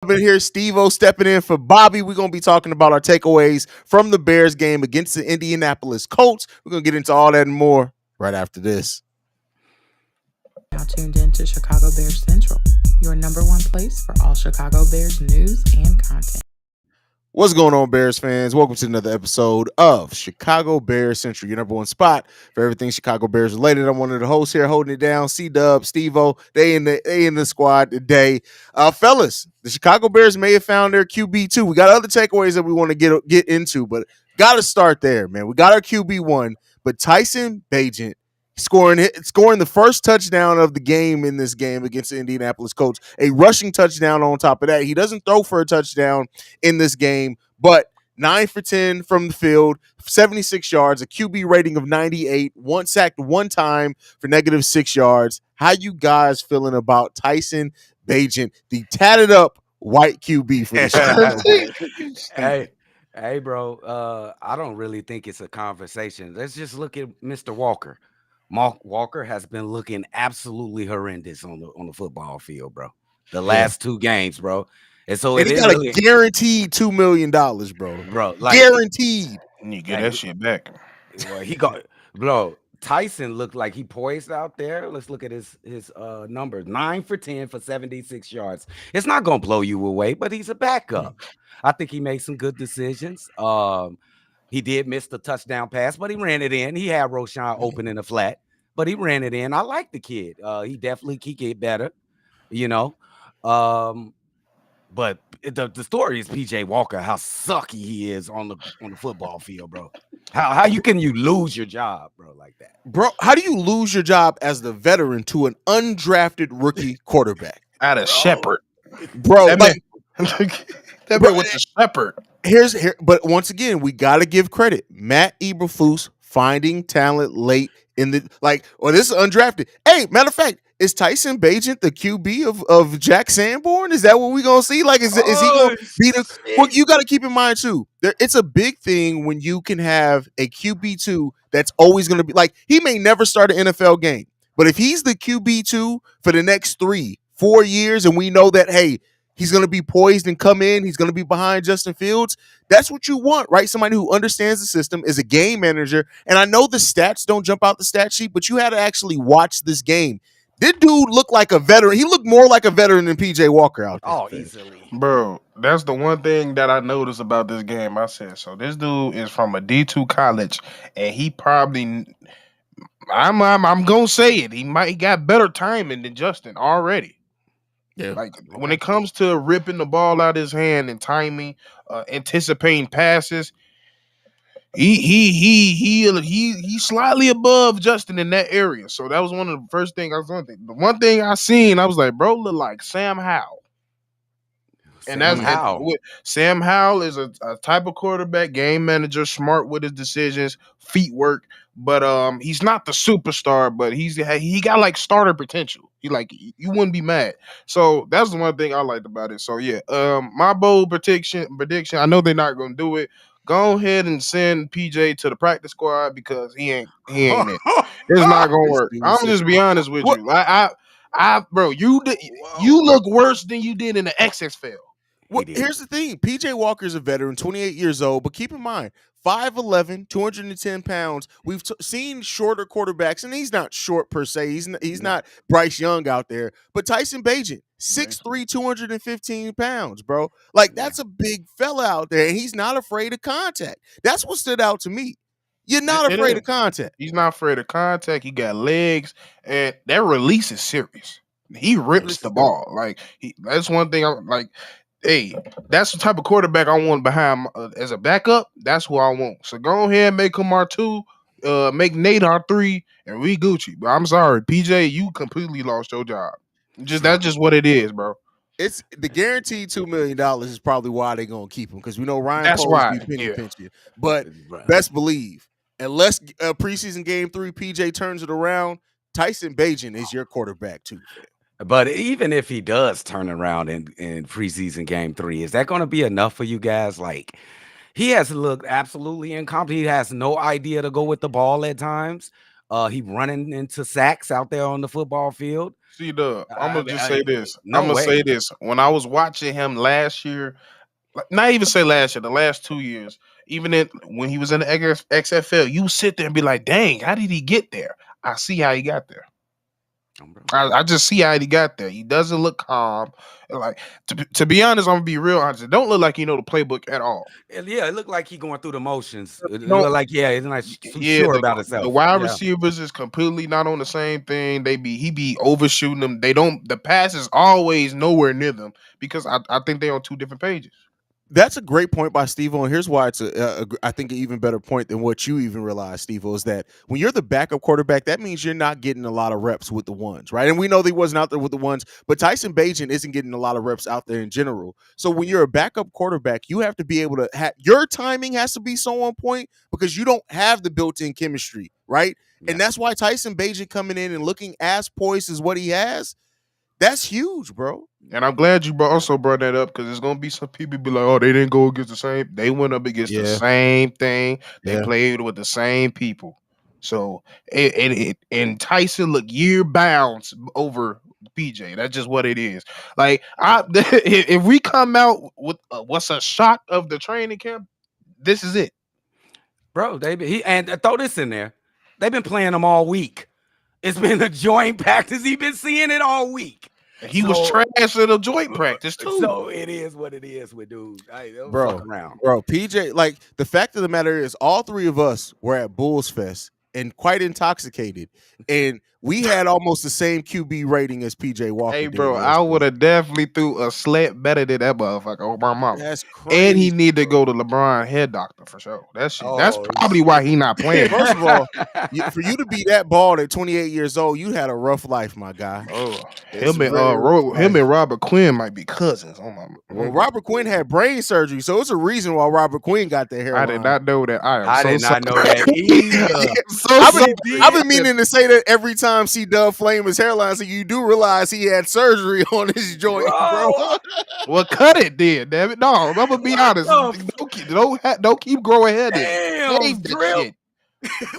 Been here, Stevo stepping in for Bobby. We're gonna be talking about our takeaways from the Bears game against the Indianapolis Colts. We're gonna get into all that and more right after this. Now tuned in to Chicago Bears Central, your number one place for all Chicago Bears news and content. What's going on, Bears fans? Welcome to another episode of Chicago Bears Central, your number one spot for everything Chicago Bears related. I'm one of the hosts here holding it down. C-Dub, Stevo, they in the squad today. Fellas, the Chicago Bears may have found their QB2. We got other takeaways that we want to get into, but got to start there, man. We got our QB1, but Tyson Bagent scoring the first touchdown of the game in this game against the Indianapolis Colts, a rushing touchdown on top of that. He doesn't throw for a touchdown in this game, but 9 for 10 from the field, 76 yards, a QB rating of 98, sacked one time for -6 yards. How you guys feeling about Tyson Bagent, the tatted up white QB for the Chicago? Hey, bro. I don't really think it's a conversation. Let's just look at Mr. Walker. Mark Walker has been looking absolutely horrendous on the football field, bro. The last two games, bro. And so he got a guaranteed $2 million, bro. Like, guaranteed. And you get that shit back. Well, he got, bro. Tyson looked like he poised out there. Let's look at his numbers: 9 for 10 for 76 yards. It's not gonna blow you away, but he's a backup. I think he made some good decisions. He did miss the touchdown pass, but he ran it in. He had Roshan open in the flat, but he ran it in. I like the kid. He definitely can get better, you know. But the story is PJ Walker, how sucky he is on the football field, bro. How you lose your job, bro, like that? Bro, how do you lose your job as the veteran to an undrafted rookie quarterback? Out of Shepherd. Bro, that man was a Shepherd. But once again, we got to give credit. Matt Eberflus finding talent late in the this is undrafted. Hey, matter of fact, is Tyson Bagent the QB of Jack Sanborn? Is that what we gonna see? Like, is he gonna be the? Well, you got to keep in mind too. It's a big thing when you can have a QB2 that's always gonna be like, he may never start an NFL game, but if he's the QB2 for the next 3-4 years, and we know that, hey, he's going to be poised and come in, he's going to be behind Justin Fields, that's what you want, right? Somebody who understands the system, is a game manager. And I know the stats don't jump out the stat sheet, but you had to actually watch this game. This dude looked like a veteran. He looked more like a veteran than PJ Walker out there. Oh, easily. Bro, that's the one thing that I noticed about this game. I said, so this dude is from a D2 college, and he probably, I'm going to say it, he got better timing than Justin already. Yeah. Like, when it comes to ripping the ball out of his hand and timing, anticipating passes, he's slightly above Justin in that area. So that was one of the first things I was on. The one thing I seen, I was like, bro, look like Sam Howell. Sam Howell is a type of quarterback, game manager, smart with his decisions, feet work. But he's not the superstar, but he got like starter potential. You wouldn't be mad. So that's the one thing I liked about it. So yeah, my bold prediction. I know they're not gonna do it. Go ahead and send PJ to the practice squad because he ain't it. It's not gonna work. I'm just be honest with you. Bro, you look worse than you did in the XFL. Well, here's the thing. PJ Walker is a veteran, 28 years old, but keep in mind, 5'11", 210 pounds. We've seen shorter quarterbacks, and he's not short per se. He's not Bryce Young out there. But Tyson Bagent, 6'3", 215 pounds, bro. Like, that's a big fella out there, and he's not afraid of contact. That's what stood out to me. You're not afraid of contact. He's not afraid of contact. He got legs, and that release is serious. He rips the ball. That's one thing I'm like. Hey, that's the type of quarterback I want behind as a backup. That's who I want. So go ahead, make him our 2, make Nate our 3, and we Gucci. But I'm sorry, PJ, you completely lost your job. That's just what it is, bro. It's the guaranteed $2 million is probably why they're gonna keep him, because we know Ryan That's Poles why. be pinching. But best believe, unless preseason game 3 PJ turns it around, Tyson Bagent is your quarterback too. But even if he does turn around in preseason game 3, is that going to be enough for you guys? Like, he has looked absolutely incompetent. He has no idea to go with the ball at times. He running into sacks out there on the football field. See, I'm gonna just say this. I'm No gonna say way. this. When I was watching him last year, not even say last year, the last 2 years, even when he was in the XFL, you sit there and be like, "Dang, how did he get there?" I see how he got there. I just see how he got there. He doesn't look calm. Like to be honest, I'm gonna be real honest. It don't look like he know the playbook at all. Yeah, it looked like he going through the motions. It No, looked like he's not too yeah, sure the about the himself. wide Yeah. receivers is completely not on the same thing. He be overshooting them. They don't. The pass is always nowhere near them because I think they're on two different pages. That's a great point by Stevo, and here's why it's I think an even better point than what you even realize, Stevo, is that when you're the backup quarterback, that means you're not getting a lot of reps with the ones, right? And we know that he wasn't out there with the ones, but Tyson Bagent isn't getting a lot of reps out there in general. So when you're a backup quarterback, you have to be able to have your timing has to be so on point because you don't have the built-in chemistry, right? Yeah. And that's why Tyson Bagent coming in and looking as poised as what he has, that's huge, bro. And I'm glad you also brought that up because there's gonna be some people be like, "Oh, they didn't go against the same. They went up against the Yeah. same thing. They Yeah. played with the same people." So and Tyson look year bounds over PJ. That's just what it is. Like if we come out with what's a shock of the training camp, this is it. Bro, throw this in there. They've been playing him all week. It's been a joint practice. He's been seeing it all week. He was trash at a joint practice too. So it is what it is with dude. Don't Bro, fuck around. bro, PJ, like the fact of the matter is, all three of us were at Bulls Fest and quite intoxicated, and we had almost the same QB rating as PJ Walker. Hey, did bro, last I year. would have definitely threw a slap better than that motherfucker on my mama. That's crazy. And he need to go to LeBron head doctor for sure. That's Oh, probably why he not playing. First of all, for you to be that bald at 28 years old, you had a rough life, my guy. Oh, It's him and very rough life. Robert Quinn might be cousins. Oh my! Well, Robert Quinn had brain surgery, so it's a reason why Robert Quinn got that hairline. I did not know that. I did not know sorry. that either. I've been meaning to say that every time C-Dub flame his hairline, so you do realize he had surgery on his joint, bro. Well, cut it then, damn it. No, I'm gonna be honest. Don't keep growing head. Damn, Drip.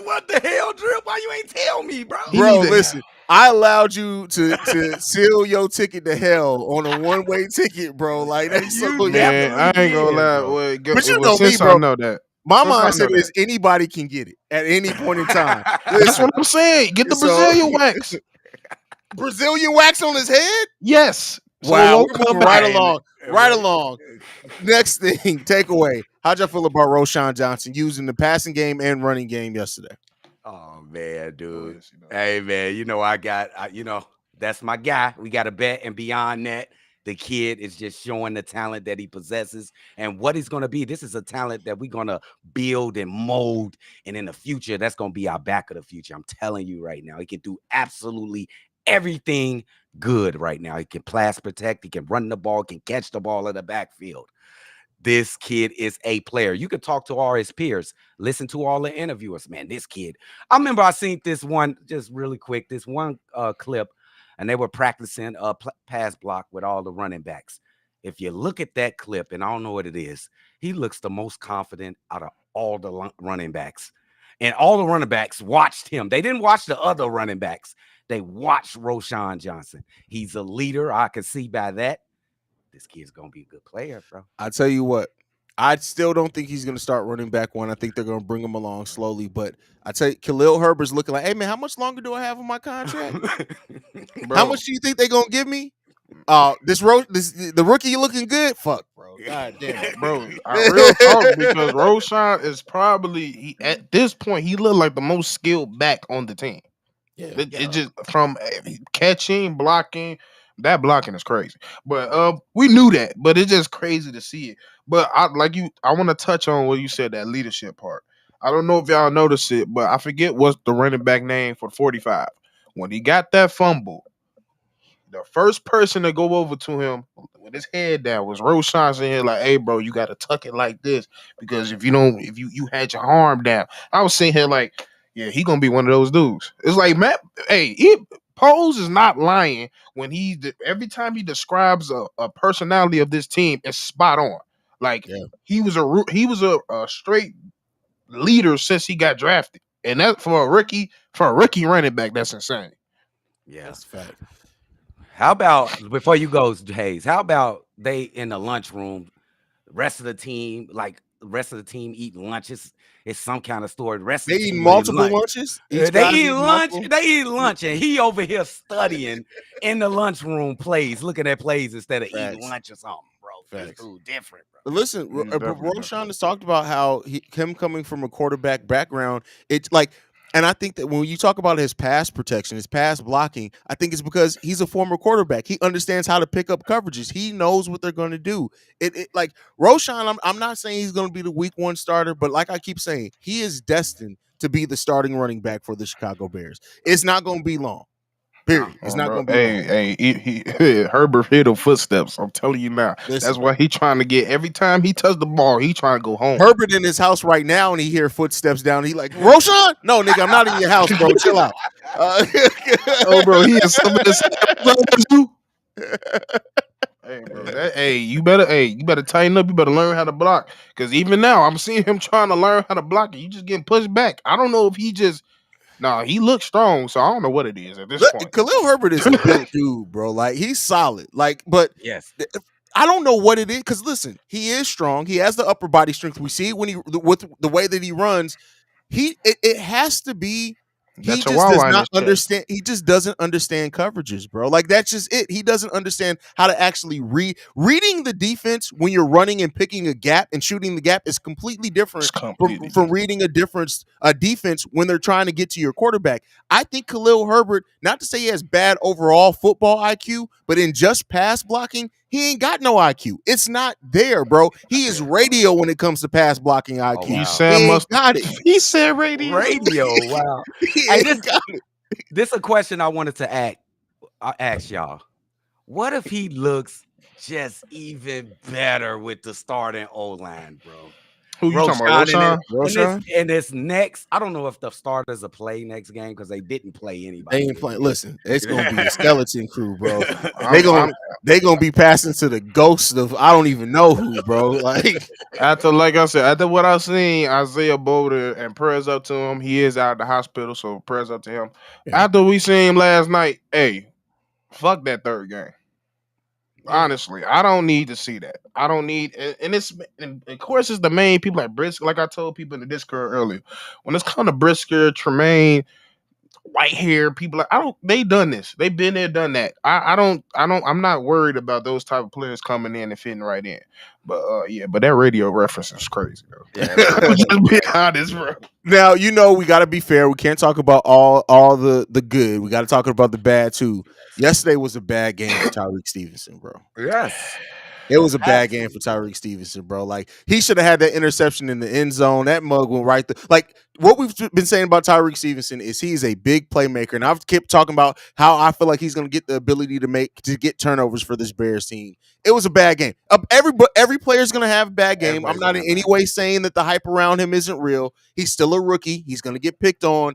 What the hell, Drip? Why you ain't tell me, bro? Bro, listen. I allowed you to seal your ticket to hell on a one-way ticket, bro. Like that's so man. I ain't gonna lie. Well, but you know me, bro. I know that. My mindset is anybody can get it at any point in time. That's what I'm saying. Get the Brazilian wax. Brazilian wax on his head? Yes. Wow, we're moving right along. Right along. Next thing, takeaway. How'd y'all feel about Roschon Johnson using the passing game and running game yesterday? Oh man, dude. Hey man, that's my guy. We got to bet, and beyond that, the kid is just showing the talent that he possesses and what he's going to be. This is a talent that we're going to build and mold, and in the future, that's going to be our back of the future. I'm telling you right now, he can do absolutely everything good right now. He can pass protect, he can run the ball, can catch the ball in the backfield. This kid is a player. You could talk to all his peers, listen to all the interviewers. Man, this kid. I remember I seen this one, just really quick, this one clip, and they were practicing a pass block with all the running backs. If you look at that clip, and I don't know what it is, he looks the most confident out of all the running backs. And all the running backs watched him. They didn't watch the other running backs. They watched Roschon Johnson. He's a leader. I can see by that. This kid's going to be a good player, bro. I tell you what, I still don't think he's going to start running back one. I think they're going to bring him along slowly. But I tell you, Khalil Herbert's looking like, hey, man, how much longer do I have on my contract? How much do you think they're going to give me? The rookie, you looking good? Fuck, bro. God damn it, bro. I real talk because Roschon is probably, at this point, he looked like the most skilled back on the team. Yeah, it just from catching, blocking. That blocking is crazy, but we knew that. But it's just crazy to see it. But I want to touch on what you said, that leadership part. I don't know if y'all noticed it, but I forget what's the running back name for 45. When he got that fumble, the first person to go over to him with his head down was Roschon saying here like, "Hey, bro, you got to tuck it like this because if you had your arm down." I was sitting here like, yeah, he gonna be one of those dudes. It's like Matt. Hey, Pose is not lying when every time he describes a personality of this team, it's spot on. Like he was a straight leader since he got drafted, and that for a rookie running back, that's insane. Yeah, that's a fact. How about before you go, Hayes? How about they in the lunchroom? Rest of the team, like the rest of the team eating lunches. It's some kind of story. The rest They of the eating team eat multiple lunch. lunches. Each They guy's eat eating lunch. multiple. They eat lunch, and he over here studying in the lunchroom plays, looking at plays instead of eating Facts. lunch or something, bro. This Facts. dude different, bro. But listen, Definitely, Roshan has talked about how him coming from a quarterback background, it's like, and I think that when you talk about his pass protection, his pass blocking, I think it's because he's a former quarterback. He understands how to pick up coverages. He knows what they're going to do. It like Roshan, I'm not saying he's going to be the week one starter, but like I keep saying, he is destined to be the starting running back for the Chicago Bears. It's not going to be long. No, Period. It's not bro. going to be long. Herbert hit the footsteps. I'm telling you now. Listen. That's why he trying to get every time he touch the ball, he trying to go home. Herbert in his house right now, and he hear footsteps down. He like, Roshan? No, nigga, I'm not in your house, bro. Chill out. Oh, bro, he is some of this too. You better tighten up. You better learn how to block. Because even now, I'm seeing him trying to learn how to block, and you just getting pushed back. I don't know if he just. Nah, he looks strong, so I don't know what it is at this point. Khalil Herbert is a built dude, bro. Like he's solid. Like, but yes, I don't know what it is. Because listen, he is strong. He has the upper body strength. We see it when with the way that he runs. It has to be. He That just does chihuahua in not his chest. understand. He just doesn't understand coverages, bro. Like that's just it. He doesn't understand how to actually reading the defense when you're running and picking a gap and shooting the gap is completely different It's completely from reading a defense when they're trying to get to your quarterback. I think Khalil Herbert, not to say he has bad overall football IQ, but in just pass blocking, he ain't got no IQ. It's not there, bro. He is radio when it comes to pass blocking IQ. Oh, You wow. said He ain't must. got it. He said radio. radio. Wow. He Hey, ain't got it. this a question I wanted to ask y'all. What if he looks just even better with the starting O line, bro? Who you talking about, Roshan Roshan? in this next, I don't know if the starters will play next game because they didn't play anybody. They ain't playing. Listen, it's gonna be a skeleton crew, bro. I'm- They gonna be passing to the ghost of I don't even know who, bro. Like like I said, after what I seen, Isaiah Boulder and prayers up to him. He is out of the hospital, so prayers up to him. Yeah. After we seen him last night, hey, fuck that third game. Honestly, I don't need to see that. I don't need, and of course, it's the main people like Brisker. Like I told people in the Discord earlier, when it's kind of Brisker, Tremaine, white hair people, like I don't. They done this. They've been there, done that. I don't. I'm not worried about those type of players coming in and fitting right in. But yeah, but that radio reference is crazy though. Yeah, I'm just being honest, bro. now, we got to be fair. We can't talk about all the good. We got to talk about the bad too. Yesterday was a bad game for Tyreek Stevenson, bro. yes. It was a bad game for Tyreek Stevenson, bro. Like he should have had that interception in the end zone. That mug went right there. Like what we've been saying about Tyreek Stevenson is he's a big playmaker, and I've kept talking about how I feel like he's going to get the ability to get turnovers for this Bears team. It was a bad game. Every player's going to have a bad game. I'm not in any way saying that the hype around him isn't real. He's still a rookie. He's going to get picked on.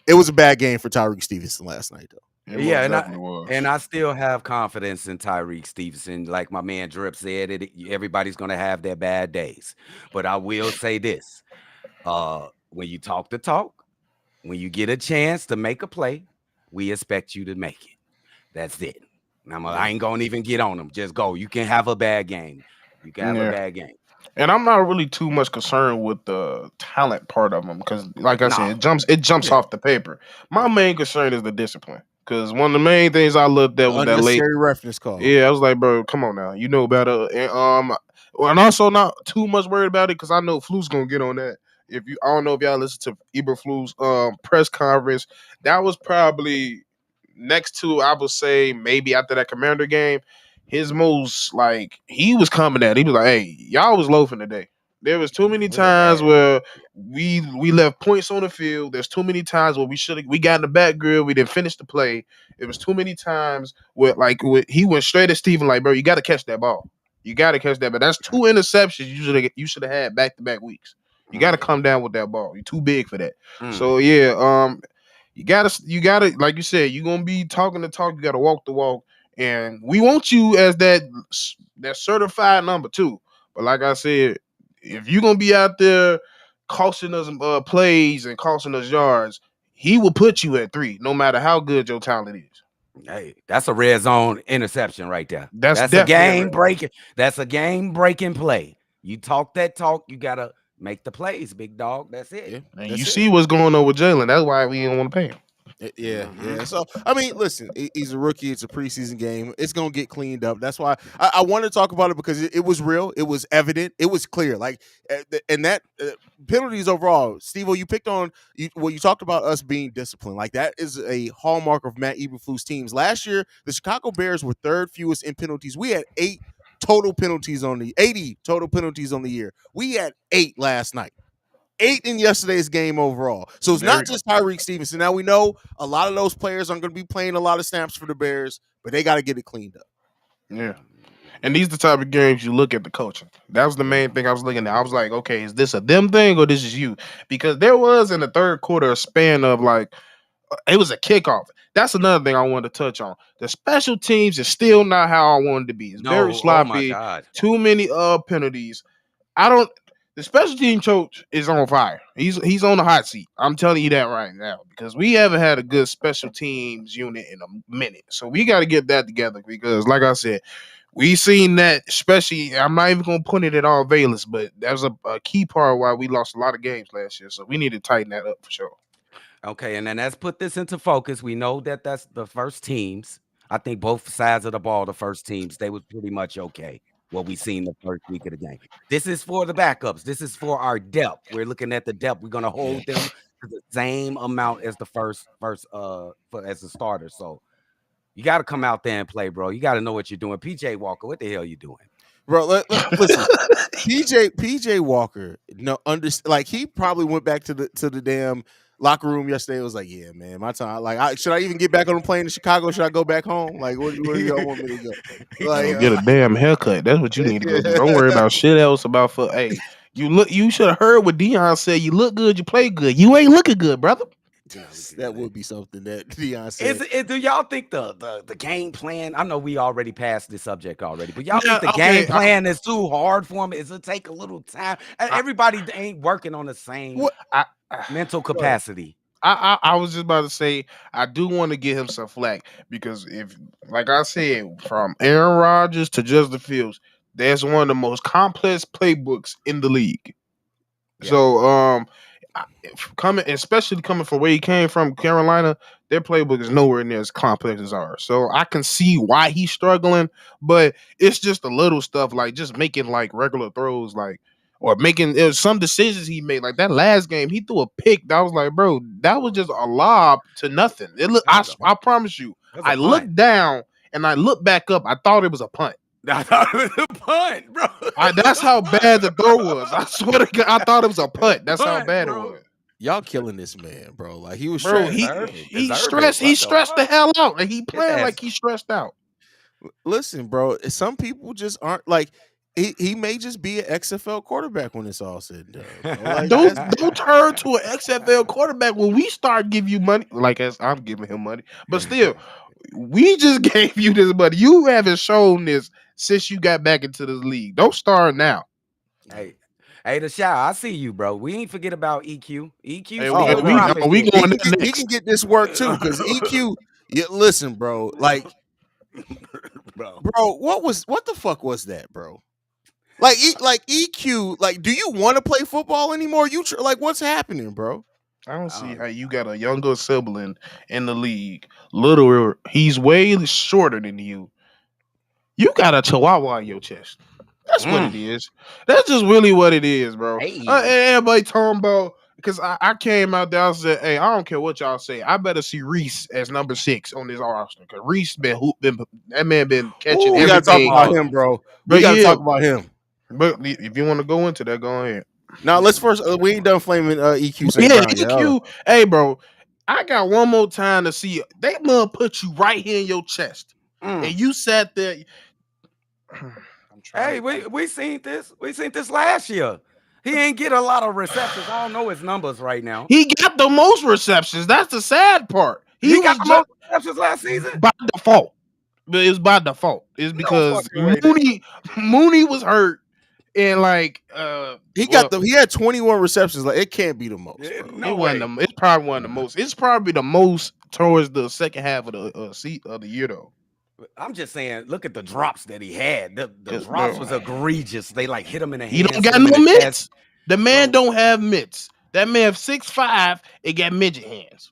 It was a bad game for Tyreek Stevenson last night, though. Yeah, and I still have confidence in Tyreek Stevenson. Like my man Drip said, everybody's gonna have their bad days. But I will say this: when you talk the talk, when you get a chance to make a play, we expect you to make it. That's it. I ain't gonna even get on them. Just go. You can have a bad game. You can have a bad game. And I'm not really too much concerned with the talent part of them because, like I said, it jumps off the paper. My main concern is the discipline. Because one of the main things I looked at was that late reference call. Yeah, I was like, bro, come on now, you know better. And also not too much worried about it because I know Flu's gonna get on that. I don't know if y'all listen to Eberflus press conference. That was probably next to, I would say, maybe after that Commander game, his most like he was coming at. He was like, "Hey, y'all was loafing today. There was too many times where we left points on the field. There's too many times where we got in the back grill, we didn't finish the play. It was too many times where he went straight at Steven like, bro, you got to catch that ball. You got to catch that. But that's 2 interceptions you should have had back-to-back weeks. You got to come down with that ball. You're too big for that. So yeah, you gotta, like you said, you're gonna be talking the talk. You gotta walk the walk, and we want you as that certified number 2. But like I said, if you're gonna be out there costing us plays and costing us yards, he will put you at 3, no matter how good your talent is. Hey, that's a red zone interception right there. That's That's a definitely a game red. breaking. That's a game breaking play. You talk that talk, you gotta make the plays, big dog. That's it. Yeah, And you that's it. see what's going on with Jalen. That's why we don't want to pay him. Yeah, Mhm. yeah. So I mean, listen, he's a rookie. It's a preseason game. It's gonna get cleaned up. That's why I want to talk about it because it was real. It was evident. It was clear. Like, and that penalties overall, Stevo, you picked on you talked about us being disciplined. Like that is a hallmark of Matt Eberflus teams. Last year, the Chicago Bears were third fewest in penalties. We had 80 total penalties on the year. We had 8 last night. 8 in yesterday's game overall. So it's There, not just Tyreek Stevenson. Now we know a lot of those players aren't going to be playing a lot of snaps for the Bears, but they got to get it cleaned up. yeah. And these the type of games you look at the coaching. That was the main thing I was looking at. I was like, okay, is this a them thing or this is you? Because there was in the third quarter a span of like it was a kickoff. That's another thing I wanted to touch on. The special teams is still not how I wanted to be. It's very No, oh my sloppy. God. Too many penalties. I don't. The special team coach is on fire. He's on the hot seat. I'm telling you that right now because we haven't had a good special teams unit in a minute. So we got to get that together because, like I said, we seen that. Especially, I'm not even gonna put it at all Valence, but that was a key part why we lost a lot of games last year. So we need to tighten that up for sure. Okay, and then let's put this into focus. We know that that's the first teams. I think both sides of the ball, the first teams, they was pretty much okay. What we seen the first week of the game. This is for the backups. This is for our depth. We're looking at the depth. We're gonna hold them to the same amount as the first as the starter. So you got to come out there and play, bro. You got to know what you're doing. PJ Walker, what the hell you doing? Bro, listen. PJ Walker, no, like he probably went back to the damn locker room yesterday. It was like, yeah, man, my time. Like, should I even get back on the plane to Chicago? Should I go back home? Like, where do y'all want me to go? Like, Go get a damn haircut. That's what you need to go do. Don't worry about shit else about for. Hey, you should have heard what Dion said. You look good, you play good. You ain't looking good, brother. that would be something that Deion said. Do y'all think the game plan? I know we already passed this subject already, but y'all Yeah, think the okay, game plan is too hard for him? Is it take a little time? Everybody ain't working on the same What? I, mental capacity. I was just about to say I do want to give him some flack because if, like I said, from Aaron Rodgers to Justin Fields, that's one of the most complex playbooks in the league. Yeah. So especially coming from where he came from, Carolina, their playbook is nowhere near as complex as ours. So I can see why he's struggling, but it's just a little stuff like just making like regular throws, like or making some decisions he made. Like that last game, he threw a pick. That was like, bro, that was just a lob to nothing. I promise you, That's a I punt. looked down and I looked back up. I thought it was a punt. I thought it was a punt, bro. That's how bad the throw was. I swear to God, I thought it was a punt. That's how Punt, bad bro. it was. Y'all killing this man, bro. Like he was Bro, stressed. he Deserve stressed. it. He What the stressed the fuck? hell out, and he playing ass- like he's stressed out. Listen, bro. Some people just aren't like. He may just be an XFL quarterback when it's all said and done. Bro. Like, Don't turn to an XFL quarterback when we start giving you money. Like as I'm giving him money, but still, we just gave you this money. You haven't shown this since you got back into this league. Don't start now. Hey, the shower. I see you, bro. We ain't forget about EQ. EQ Hey, still we dropping we shit. going he there can next. get this work too because EQ. Yeah, listen, bro. Like, bro. what the fuck was that, bro? Like, EQ. Like, do you want to play football anymore? Like, what's happening, bro? I don't see how you got a younger sibling in the league. Little, he's way shorter than you. You got a chihuahua in your chest. That's what it is. That's just really what it is, bro. Hey. And everybody talking about because I came out there. I said, "Hey, I don't care what y'all say. I better see Reese as number 6 on this roster because Reese been that man been catching We everything." gotta talk about him, bro. We But gotta yeah. talk about him. But if you want to go into that, go ahead. Now let's first. We ain't done flaming EQ St. Yeah, Brown yet. Hold on. EQ. Hey, bro, I got one more time to see it. They gonna put you right here in your chest, and you sat there. I'm trying. Hey, we seen this. We seen this last year. He ain't get a lot of receptions. I don't know his numbers right now. He got the most receptions. That's the sad part. He got the most receptions last season by default. But it's by default. It's because fucking way, Mooney was hurt, and like He had 21 receptions. Like it can't be the most. Bro. No it wasn't. It's probably one of the most. It's probably the most towards the second half of the year though. I'm just saying, look at the drops that he had. The Cause drops bro, was egregious. They like hit him in the he don't hands, hit got him in no the chest, mitts. The man bro. don't have mitts. That man 6'5" and got midget hands.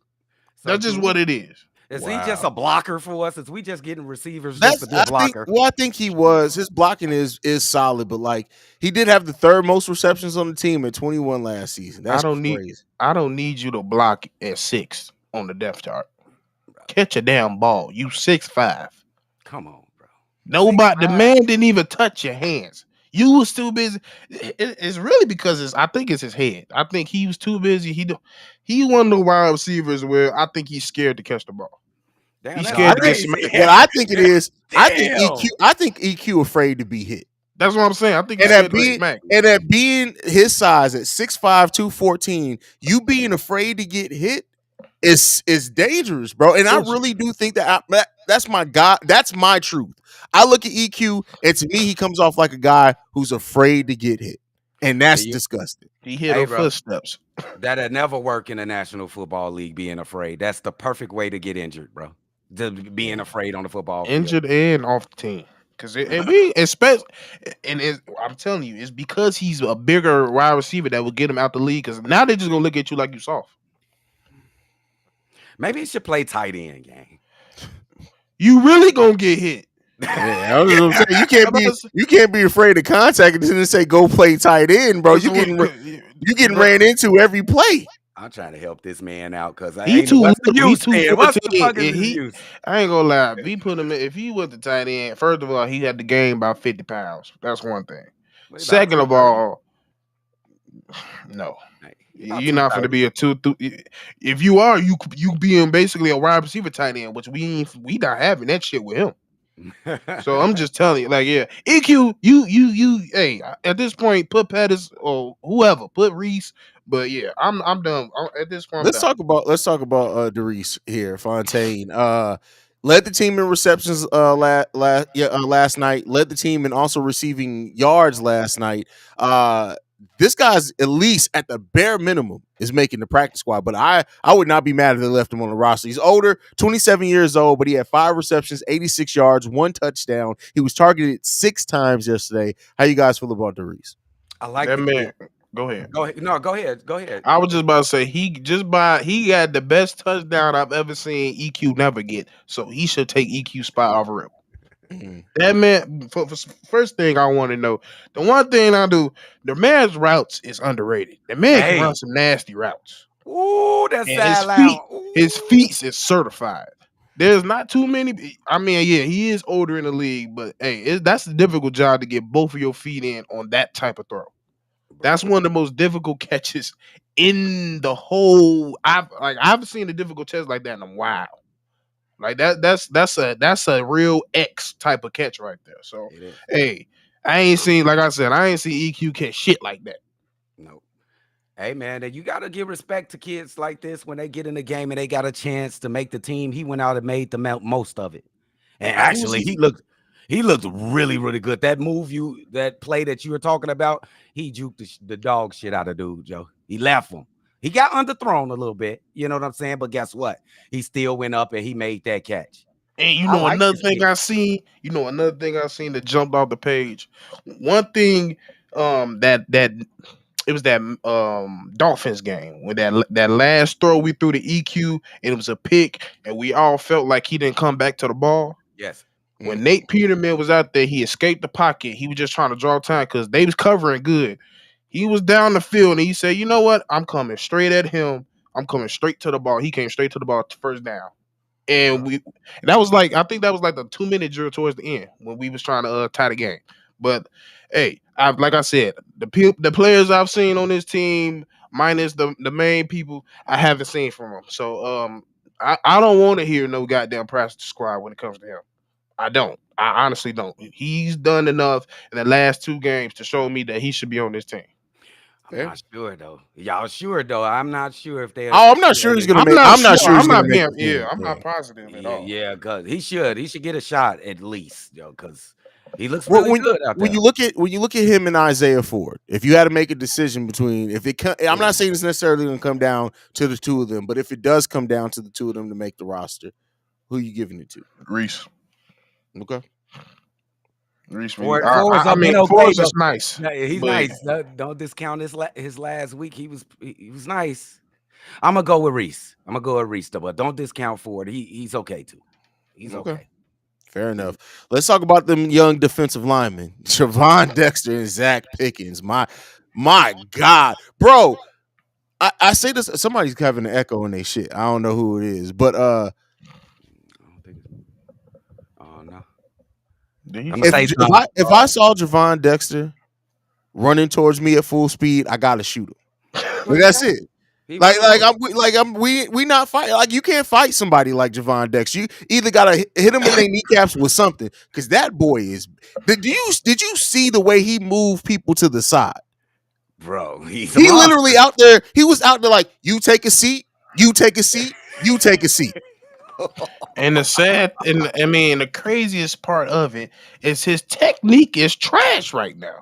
So That's just can what we? it is. Is he just a blocker for us? Is we just getting receivers just That's to be a I think. blocker? Well, I think he was. His blocking is solid, but like he did have the third most receptions on the team at 21 last season. I That's don't need crazy. I don't need you to block at 6 on the depth chart. Catch a damn ball. You 6'5". Come on, bro. Nobody, the 6'5". man didn't even touch your hands. You was too busy. It's really because I think it's his head. I think he was too busy. He one of the wide receivers where I think he's scared to catch the ball. Damn, He's that's No, I scared to get think crazy. smacked. what I think it is. I think EQ. Damn. I think EQ afraid to be hit. That's what I'm saying. I think he's And scared at to get being smacked. and at being his size at 6'5", 214, you being afraid to get hit is dangerous, bro. And I Listen, really do think that's my God. That's my truth. I look at EQ, and to me, he comes off like a guy who's afraid to get hit, and that's You- disgusting. he hit Hey, her bro. footsteps. That'd never work in the National Football League. Being afraid. That's the perfect way to get injured, bro. Being afraid on the football field. Injured and off the team. Because we especially, I'm telling you, it's because he's a bigger wide receiver that will get him out the league. Because now they're just gonna look at you like you soft. Maybe he should play tight end, gang. You really gonna get hit. Yeah, I was gonna say I'm about to say- you can't be afraid of contact and then say go play tight end, bro. You getting Bro, ran into every play. I'm trying to help this man out because I He ain't. too What's the little. He use, too man? What's the 14. fucking And use? I ain't gonna lie. We put him in, if he was the tight end, first of all, he had to gain about 50 pounds. That's one thing. What, about Second of 230? all, no. Hey, he about You're not gonna 230. be a two. If you are, you being basically a wide receiver tight end, which we not having that shit with him. So I'm just telling you, like, yeah, EQ, hey, at this point, put Pettis or whoever, put Reese. But yeah, I'm done. At this point, I'm Let's done. talk about Derice here, Fontaine. Led the team in receptions last night. Led the team in also receiving yards last night. This guy's at least at the bare minimum is making the practice squad, but I would not be mad if they left him on the roster. He's older, 27 years old, but he had 5 receptions, 86 yards, 1 touchdown. He was targeted 6 times yesterday. How you guys feel about Derice? I like That the man. kid. Go ahead. Go ahead. No, go ahead. Go ahead. I was just about to say he got the best touchdown I've ever seen EQ never get. So he should take EQ spot off rip. That man, for first thing I want to know, the one thing I do, the man's routes is underrated. The man can Hey. run some nasty routes. Ooh, that And side lounge. his feet is certified. There's not too many. I mean, yeah, he is older in the league, but hey, that's a difficult job to get both of your feet in on that type of throw. That's one of the most difficult catches in the whole. I've seen a difficult catch like that in a while. Like that's a real X type of catch right there. So It is. hey, I ain't seen, like I said, I ain't seen EQ catch shit like that. No. Hey man, you gotta give respect to kids like this when they get in the game and they got a chance to make the team. He went out and made the most of it. And actually, he looked really, really good. That play that you were talking about, he juked the dog shit out of dude, Joe. He left him. He got underthrown a little bit, you know what I'm saying? But guess what? He still went up and he made that catch. And I like another this thing kid. I seen, that jumped off the page. One thing that it was that Dolphins game with that last throw we threw to EQ and it was a pick and we all felt like he didn't come back to the ball. Yes. When Nate Peterman was out there, he escaped the pocket. He was just trying to draw time because they was covering good. He was down the field and he said, "You know what? I'm coming straight at him. I'm coming straight to the ball." He came straight to the ball, first down. And that was like, I think that was like the 2-minute drill towards the end when we was trying to tie the game. But hey, like I said, the players I've seen on this team, minus the main people, I haven't seen from them. So I don't want to hear no goddamn practice squad when it comes to him. I don't. I honestly don't. He's done enough in the last 2 games to show me that he should be on this team. I'm not sure though. Y'all sure though? I'm not sure if they're. Oh, I'm not sure he's gonna I'm make. not I'm sure. not sure I'm he's gonna not make being. the Yeah, team. I'm not Yeah. positive at all. Yeah, cause he should. He should get a shot at least, yo. Cause he looks Well, really good out when there. you look at him and Isaiah Ford, if you had to make a decision between I'm not saying it's necessarily going to come down to the two of them, but if it does come down to the two of them to make the roster, who you giving it to? Reese. Okay, Reese. Ford's I been mean, okay Ford's though. is nice, Yeah, he's but nice. Don't discount his last week. He was nice. I'm gonna go with Reese. I'm gonna go with Reese though, but don't discount Ford. He's okay too. He's okay, okay. fair enough. Let's talk about them young defensive linemen, Javon Dexter and Zach Pickens. My God, bro. I say this. Somebody's having an echo in their shit. I don't know who it is, but I don't think it's, oh no. did he I'm gonna if say if something. I saw Javon Dexter running towards me at full speed, I gotta shoot him. Like that's it. He Like running like over. I'm we not fight. Like you can't fight somebody like Javon Dex. You either gotta hit him in their kneecaps with something because that boy is. Did you see the way he moved people to the side? Bro, he's a He monster. literally out there. He was out there like you take a seat, you take a seat, you take a seat. And the sad, and I mean, the craziest part of it is his technique is trash right now.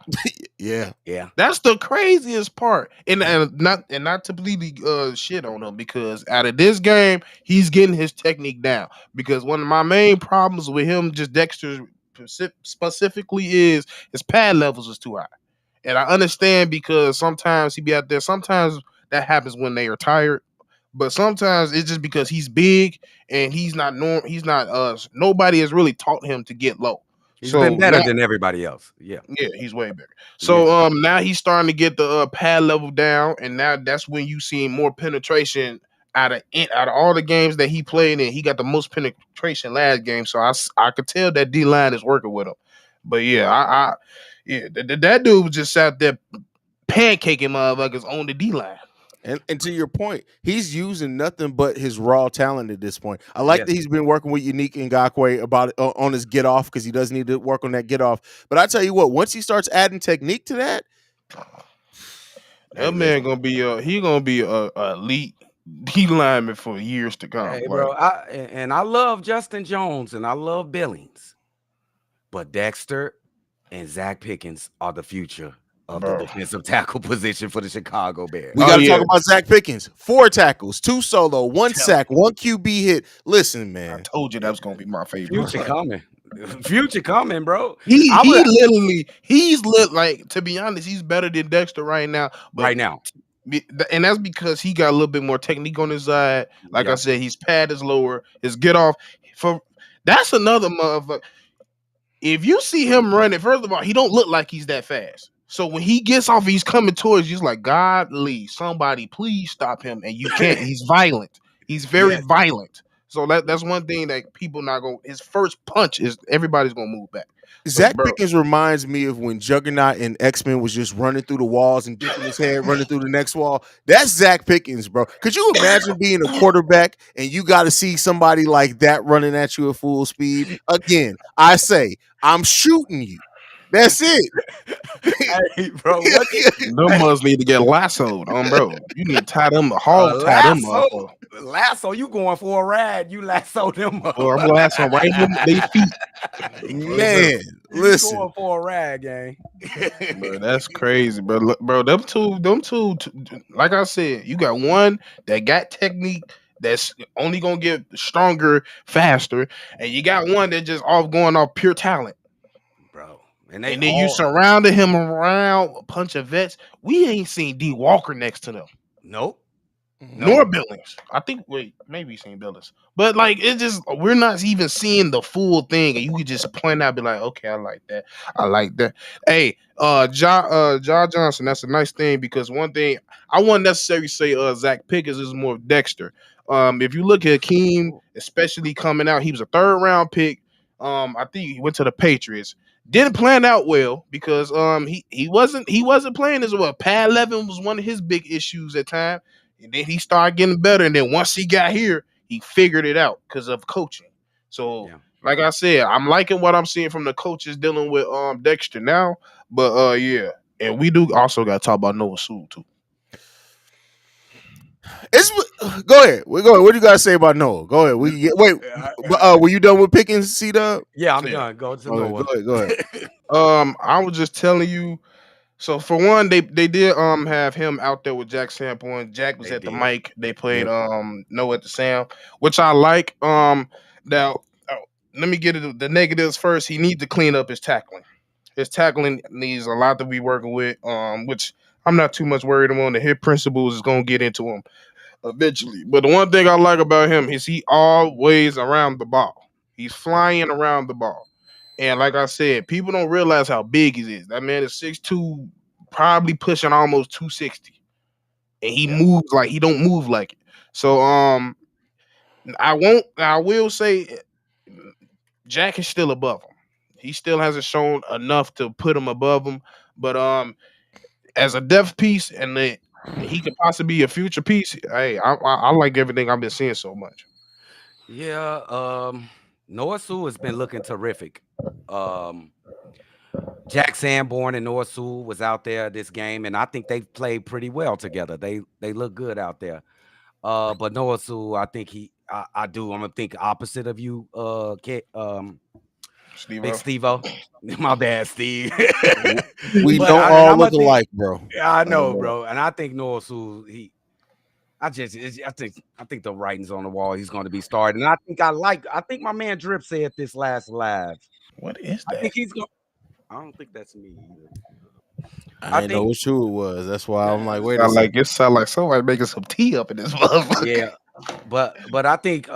Yeah, Yeah. That's the craziest part, and not to completely shit on him because out of this game, he's getting his technique down. Because one of my main problems with him, just Dexter specifically, is his pad levels is too high. And I understand because sometimes he be out there. Sometimes that happens when they are tired, but sometimes it's just because he's big and he's not norm. He's not nobody has really taught him to get low. He's been So better now, than everybody else. Yeah. yeah, he's way bigger. Yeah. So now he's starting to get the pad level down, and now that's when you see more penetration out of all the games that he played in. He got the most penetration last game, so I could tell that D line is working with him. But yeah, that dude was just out there pancaking motherfuckers on the D line. and to your point, he's using nothing but his raw talent at this point. I like Yes. that he's been working with Unique Ngakwe about on his get off because he does need to work on that get off. But I tell you what, once he starts adding technique to that, That man gonna be a elite D lineman for years to come. Hey, Like, bro. I love Justin Jones and I love Billings, but Dexter and Zach Pickens are the future of the bro. defensive tackle position for the Chicago Bears. we Oh, got to yeah. talk about Zach Pickens. 4 tackles, 2 solo, 1 Tell sack, 1 QB hit. Listen, I man. told you that was gonna be my favorite. Future coming. Future coming, bro. He I would- he's lit like, to be honest, he's better than Dexter right now. But right now. and that's because he got a little bit more technique on his side. Like I Yeah. said, his pad is lower, his get off for that's another motherfucker. If you see him running, first of all, he don't look like he's that fast. So when he gets off, he's coming towards you. It's like, godly, somebody please stop him. And you can't. He's violent. He's very Yes. violent. So that's one thing that people not going. His first punch is everybody's gonna move back. So, Zach bro, Pickens reminds me of when Juggernaut and X-Men was just running through the walls and dipping his head, running through the next wall. That's Zach Pickens, bro. Could you imagine being a quarterback and you got to see somebody like that running at you at full speed? Again, I say, I'm shooting you. That's it. Hey, bro. them must need to get lassoed, bro. You need to tie them, hog tie them up. Lasso, you going for a ride? You lasso them up. Or I'm lasso right in their feet. Man, You listen. going for a ride, gang. Bro, that's crazy, bro. Bro, them two, like I said, you got one that got technique that's only gonna get stronger faster, and you got one that just going off pure talent. Bro. And then you surrounded him around a bunch of vets. We ain't seen D Walker next to them. Nope. Nor Billings. I think maybe seen Billings. But like it's just we're not even seeing the full thing. And you could just point out, be like, okay, I like that. I like that. Hey, John Johnson, that's a nice thing because one thing I wouldn't necessarily say Zach Pickens is more of Dexter. If you look at Keem, especially coming out, he was a 3rd round pick. I think he went to the Patriots. Didn't plan out well because he wasn't playing as well. Pad 11 was one of his big issues at time. And then he started getting better. And then once he got here, he figured it out because of coaching. So, like I said, I'm liking what I'm seeing from the coaches dealing with Dexter now. But yeah, And we do also got to talk about Noah Sewell too. It's go ahead. We go ahead. What do you guys say about Noah? Go ahead. Wait. Were you done with picking C-Dub? Yeah, I'm Yeah. done. Go to Okay, Noah. go ahead. I was just telling you. So for one, they did have him out there with Jack Sanborn. Jack was They at the did. mic. They played Yep. Noah at the Sam, which I like. Now let me get it the negatives first. He needs to clean up his tackling. His tackling needs a lot to be working with. Which I'm not too much worried on. The hit principles is gonna get into him eventually. But the one thing I like about him is he always around the ball. He's flying around the ball. And like I said, people don't realize how big he is. That man is 6'2", probably pushing almost 260. And he Yeah. moves like he don't move like it. So I will say Jack is still above him. He still hasn't shown enough to put him above him. But as a depth piece he could possibly be a future piece. Hey, I like everything I've been seeing so much. Yeah. Noah Sewell has been looking terrific. Um, Jack Sanborn and Noah Sewell was out there this game, and I think they played pretty well together. They look good out there. But Noah Sewell, I think I do. I'm gonna think opposite of you, Big Stevo. Stevo. My bad, Steve. We But don't I, and all I'm gonna look think, alike, bro. yeah, I know, bro. And I think Noah Sewell, I think the writing's on the wall. He's going to be starting. And I think my man Drip said this last live. What is I that? think he's going. I don't think that's me either. I I didn't know think, which who it was. That's why I'm like, wait a Sound second. like it sound like somebody making some tea up in this motherfucker. yeah, but I think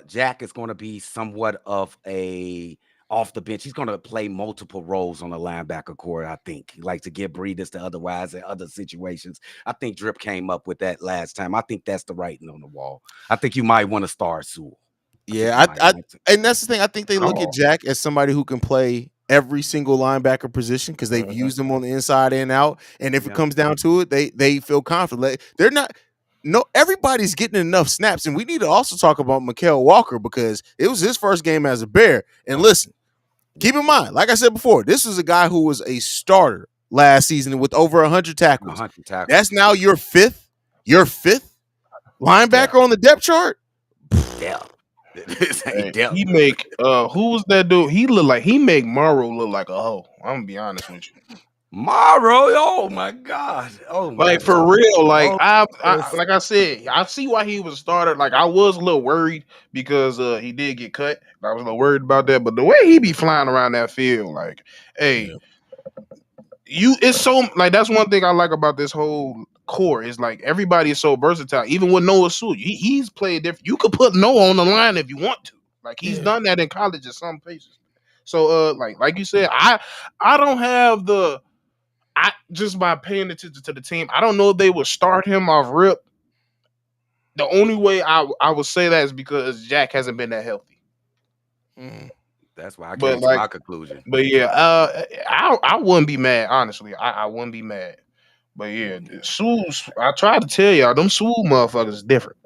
Jack is going to be somewhat of a off the bench. He's going to play multiple roles on the linebacker core. I think he likes to give breathers to otherwise in other situations. I think Drip came up with that last time. I think that's the writing on the wall. I think you might want to start Sewell. Yeah, and that's the thing. I think they look at Oh. Jack as somebody who can play every single linebacker position because they've Mhm. used him on the inside and out. And if it Yeah. comes down to it, they feel confident. They're not. No, everybody's getting enough snaps, and we need to also talk about Mikael Walker because it was his first game as a Bear. And listen, keep in mind, like I said before, this was a guy who was a starter last season with over 100 tackles. 100 tackles. That's now your fifth linebacker on the depth chart. Yeah. This ain't Hey, depth. he make who was that dude? He make Morrow look like a hoe. I'm gonna be honest with you. Morrow, oh my God. Oh my Like for God. real, like Oh, I like I said, I see why he was a starter. Like I was a little worried because he did get cut. I was a little worried about that. But the way he be flying around that field, like, hey, it's so like that's one thing I like about this whole core is like everybody is so versatile. Even with Noah Sewell, he's played different. You could put Noah on the line if you want to. Like he's done that in college in some places. So like you said, I don't have the I just by paying attention to the team, I don't know if they would start him off rip. The only way I would say that is because Jack hasn't been that healthy. that's why I But came to like, my conclusion. but yeah, I wouldn't be mad honestly. I wouldn't be mad. But yeah, Sewell's, I tried to tell y'all, them Sewell motherfuckers is different.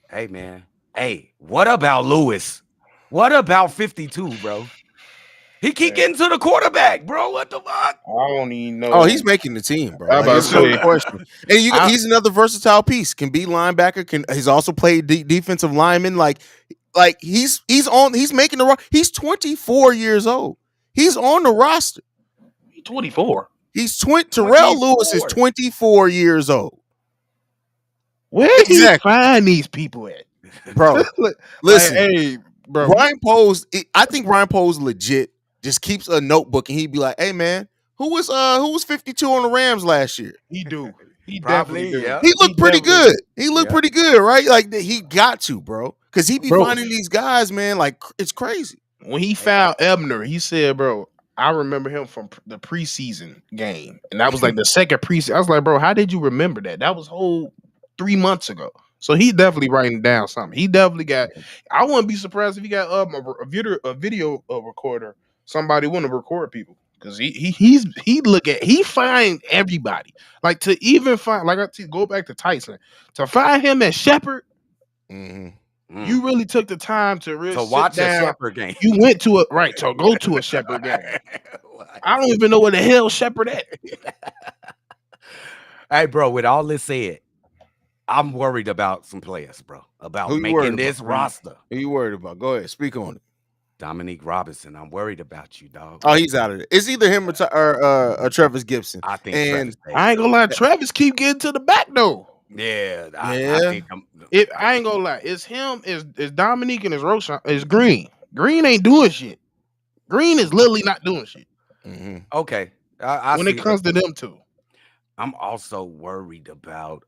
Hey, man. Hey, what about Lewis? What about 52, bro? He keep getting to the quarterback, bro. What the fuck? I don't even know. Oh, he's making the team, bro. I'm Like, about there's to no say, question. And he's another versatile piece. Can be linebacker. He's also played defensive lineman. Like he's making the he's 24 years old. He's on the roster. He's 24. He's Terrell Lewis is 24 years old. Where he find these people at, bro? Listen, like, hey, bro. Ryan Poe's. I think Ryan Poe's legit. Just keeps a notebook and he'd be like, "Hey man, who was 52 on the Rams last year?" He do. He Probably, definitely do. yeah. He looked pretty good. He looked Yeah. pretty good, right? Like he got to, bro, because he be Bro. finding these guys, man. Like it's crazy. When he found Ebner, he said, "Bro, I remember him from the preseason game, and that was like the second preseason." I was like, "Bro, how did you remember that? That was whole 3 months ago." So he definitely writing down something. He definitely got. I wouldn't be surprised if he got a video recorder. Somebody want to record people because he find everybody. Like to even find go back to Tyson to find him at Shepherd. You really took the time to really To sit watch a down. Shepherd game. You went to a right to go to a Shepherd game. I don't even know where the hell Shepard at. Hey, bro, with all this said, I'm worried about some players, bro, about Who you worried making this about? roster. Who you worried about? Go ahead, speak on it. Dominique Robinson, I'm worried about you, dog. Oh, he's out of it. It's either him or Travis Gibson. I think And Travis. I ain't gonna lie, Travis keep getting to the back though. Yeah, I Yeah. think I ain't gonna lie, it's him, it's Dominique and it's Roshan, it's Green. Green ain't doing shit. Green is literally not doing shit okay. I when see it comes to them two. I'm also worried about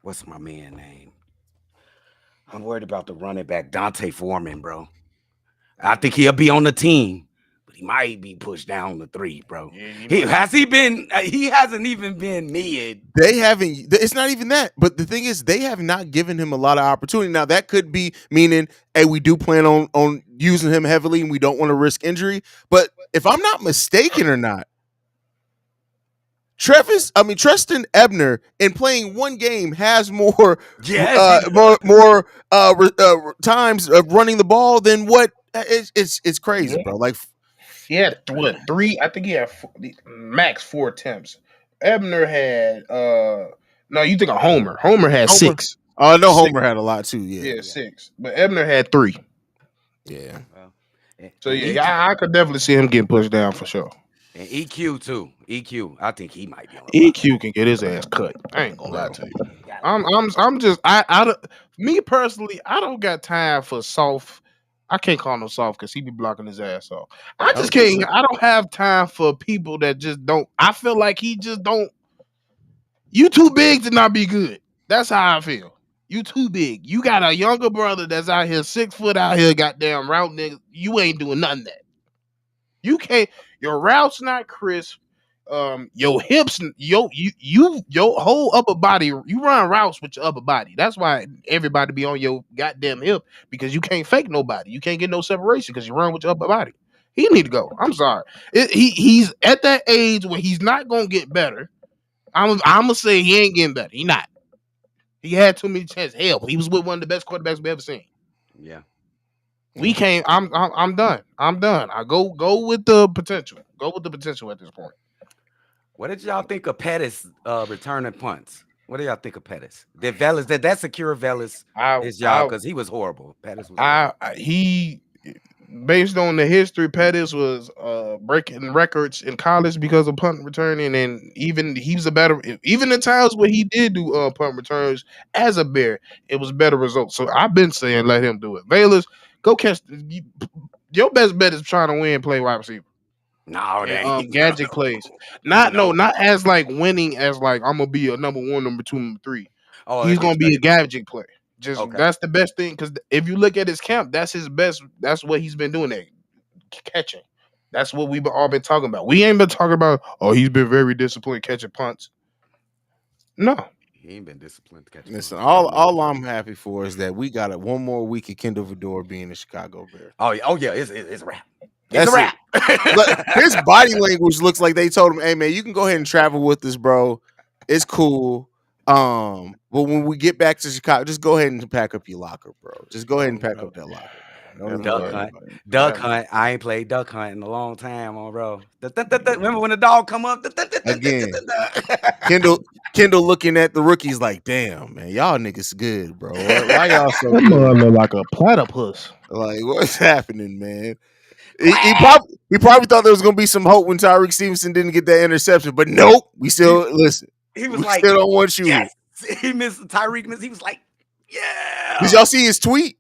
what's my man name? I'm worried about the running back Dante Foreman, bro. I think he'll be on the team, but he might be pushed down to 3, bro. Yeah, He been? He hasn't even been mid. they haven't. It's not even that. But the thing is, they have not given him a lot of opportunity. Now that could be meaning, hey, we do plan on using him heavily, and we don't want to risk injury. But if I'm not mistaken or not, Tristan Ebner in playing one game has more times of running the ball than what it's crazy, bro. Like he had what 3? I think he had max 4 attempts. Ebner had no, you think of Homer. Homer had 6. Oh, no, Homer had a lot too. Yeah, 6, but Ebner had 3. Yeah. So yeah, I could definitely see him getting pushed down for sure. And EQ too. EQ, I think he might be on the EQ can get his ass cut. I ain't gonna lie to you. I'm just me personally, I don't got time for soft. I can't call him soft because he be blocking his ass off. I just can't. I don't have time for people that just don't. I feel like he just don't. You too big to not be good. That's how I feel. You too big. You got a younger brother that's out here 6 foot out here, goddamn route nigga. You ain't doing nothing of that. You can't. Your route's not crisp. Your hips, your whole upper body. You run routes with your upper body. That's why everybody be on your goddamn hip because you can't fake nobody. You can't get no separation because you run with your upper body. He need to go. I'm sorry. He's at that age where he's not gonna get better. I'm gonna say he ain't getting better. He not. He had too many chances. Hell, he was with one of the best quarterbacks we ever seen. Yeah. We can't. I'm done. I'm done. I go with the potential. Go with the potential at this point. What did y'all think of Pettis returning punts? What do y'all think of Pettis? Did Vellis that secure Vellis his job because he was horrible? Pettis was horrible. He based on the history, Pettis was breaking records in college because of punt returning, and even he was even the times where he did do punt returns as a Bear, it was better results. So I've been saying let him do it. Vellis, go catch. Your best bet is trying to win, play wide receiver. No, gadget plays. Not as like winning as like I'm gonna be a number 1, number 2, number 3. Oh, he's gonna be a gadget player. That's the best thing because if you look at his camp, that's his best. That's what he's been doing there, catching. That's what we've all been talking about. We ain't been talking about. Oh, he's been very disciplined catching punts. No, he ain't been disciplined catching. Listen, all I'm happy for is that we got one more week of Kendall Vidor being a Chicago Bear. Oh yeah, it's a wrap. That's a wrap. His body language looks like they told him, "Hey man, you can go ahead and travel with us, bro. It's cool. But when we get back to Chicago, just go ahead and pack up your locker, bro. Just go ahead and pack up that locker." Duck hunt. I ain't played duck hunt in a long time, bro. Remember when the dog come up? Again, Kendall looking at the rookies like, damn, man, y'all niggas good, bro. Why y'all so good? Look like a platypus. Like, what's happening, man? He probably thought there was gonna be some hope when Tyreek Stevenson didn't get that interception, but nope. We still listen. He was still don't want you. Yes. He missed Tyreek. He was like, yeah. Did y'all see his tweet?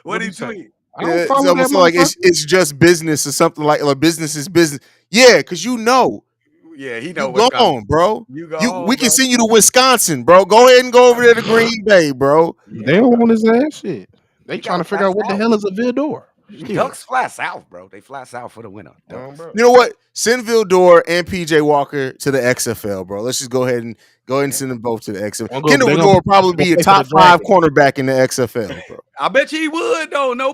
What did he tweet? It's almost like it's just business or something like business is business. Yeah, because you know. Yeah, he know what's going on, bro. You go home, we can send you to Wisconsin, bro. Go ahead and go over there to Green Bay, bro. They don't want his ass shit. They trying to figure out what the hell is a Vidor. Ducks fly south, bro. They fly south for the winter. You know what? Send Vildor and PJ Walker to the XFL, bro. Let's just go ahead and send them both to the XFL. Kendall Vildor will probably be a top 5 cornerback in the XFL, bro. I bet you he would, though. No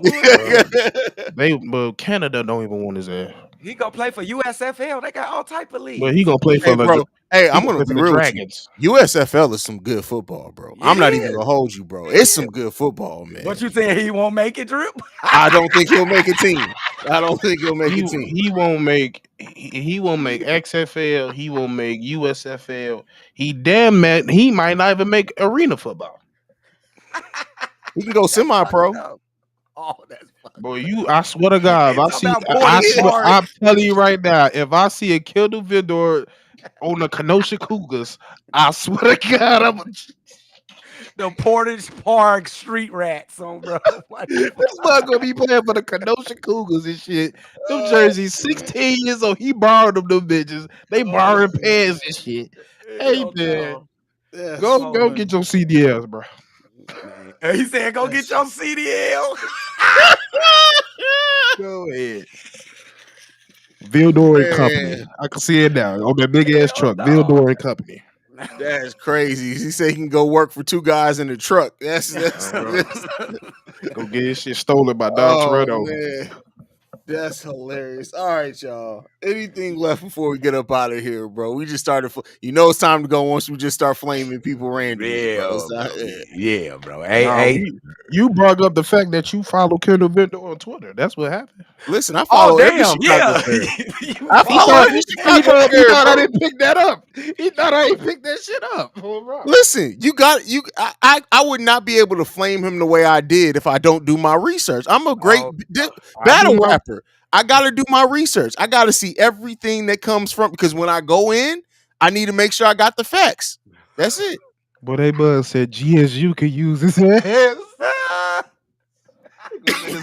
but Canada don't even want his ass. He gonna play for USFL. They got all type of leagues. But he gonna play for Hey, bro. Hey, I'm gonna gonna play be for the real with you. Dragons. USFL is some good football, bro. I'm not even Yeah. gonna hold you, bro. It's some good football, man. What you saying? He won't make it, Drip? I don't think he'll make a team. I don't think he'll make a team. He won't make XFL. He won't make USFL. He might not even make arena football. He can go semi-pro. Oh, that's fucked. Boy, I swear to God, if I see, Talking about I'm telling you right now, if I see a Kendall Vidor on the Kenosha Cougars, I swear to God, the Portage Park Street Rats on, bro. this man gonna be playing for the Kenosha Cougars and shit. Them jerseys, 16 years old. He borrowed them bitches. They borrowing pants and shit. Hey man, go get your CDLs, bro. Man. He said, "Go get your CDL." Go ahead. Vildor and Company. I can see it now on that big ass truck. No. Vildor and Company. That's crazy. He said he can go work for two guys in the truck. That's Go get his shit stolen by Don Toretto. Man. That's hilarious. All right, y'all. Anything left before we get up out of here, bro? We just started. It's time to go once we just start flaming people randomly. Yeah, bro. Hey, you brought up the fact that you follow Kendall Vidor on Twitter. That's what happened. Listen, I follow every Chicago Bear. I follow every Chicago Bear. He thought I didn't pick that up. He thought I ain't picked that shit up. Listen, I would not be able to flame him the way I did if I don't do my research. I'm a great battle rapper. I got to do my research. I got to see everything that comes from, because when I go in, I need to make sure I got the facts. That's it. But they buzz said GSU could use his ass. His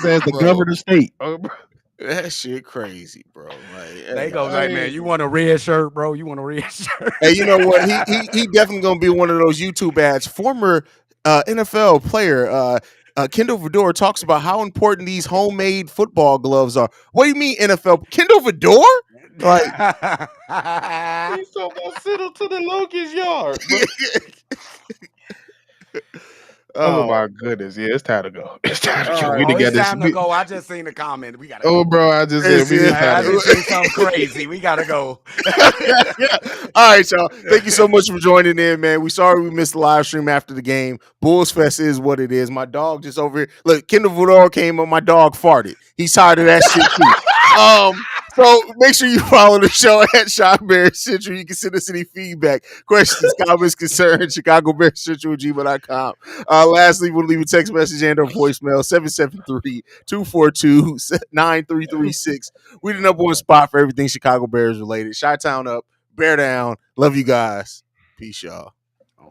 ass the governor state. That shit crazy, bro. Like, they go like, man, you want a red shirt, bro? You want a red shirt? Hey, you know what? He definitely gonna be one of those YouTube ads. Former NFL player Kendall Vidor talks about how important these homemade football gloves are. What do you mean NFL? Kendall Vidor? Like he's so gonna sit up to the Locust yard. Oh my goodness! Yeah, it's time to go. It's time to go. It's time to go. I just seen the comment. We gotta. Oh, bro, I just said I just seen something crazy. We gotta go. All right, y'all. Thank you so much for joining in, man. We sorry we missed the live stream after the game. Bulls Fest is what it is. My dog just over here. Look, Kendall Vidor came on. My dog farted. He's tired of that shit too. So make sure you follow the show at Shot Bears Central. You can send us any feedback, questions, comments, concerns, ChicagoBearsCentral@gmail.com. Lastly, we'll leave a text message and or voicemail, 773-242-9336. We the number one spot for everything Chicago Bears related. Chi-Town up, bear down. Love you guys. Peace, y'all.